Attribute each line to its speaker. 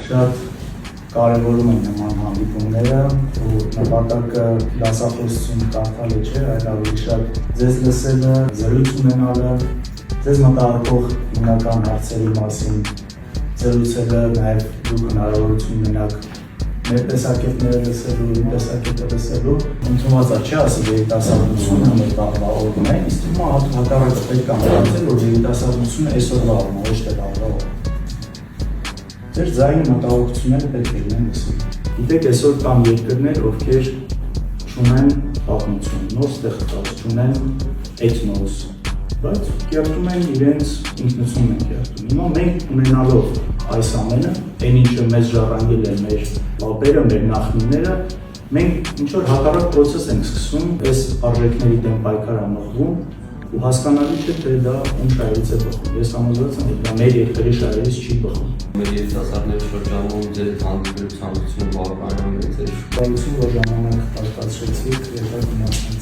Speaker 1: շատ կարևորում են նման հանդիպումները ու նպատակը դասախոսություն կարդալը չէ, այլ ավելի շատ ձեզ լսելը, զրույց ունենալը, ձեզ մտահոգող հիմնական հարցերի մասին զրուցելը, նաև դուք հնարավորություն ունենաք մեր տեսակետները լսելու, իմ տեսակետը լսելու, ընդունված չէ ասել երիտասարդությունը մեր տարվա օրն է, իսկ հիմա հակառակը պետք է մտածել, որ երիտասարդությունը այսօրվա օրն է, ոչ թե տարվա օրն է։ Ձեր ձայնը մտահոգությունները պետք է լինեն լսել։ Գիտեք, այսօր կան երկրներ, ովքեր չունեն պատմություն, նոր ստեղծած, չունեն էթնոս, բայց կերտում են իրենց ինքնությունն են կերտում։ Հիմա մենք ունենալով այս ամենը, այն ինչը մեզ ժառանգել է մեր պապերը, մեր նախնիները, մենք ինչ-որ հակառակ պրոցես ենք սկսում, այս արժեքների դեմ պայքար ամրվում ու հասկանալի չէ, թե դա ում շահերից է բխում։ Ես համոզված եմ, որ դա մեր երկրի շահերից չի բխում։
Speaker 2: Մեր երիտասարդների շրջանում ձեր հանդիպելու ցանկությունը բավականին մեծ է։
Speaker 1: Բարություն, որ ժամանակ հատկացրեցիք, երբեք մնացեք։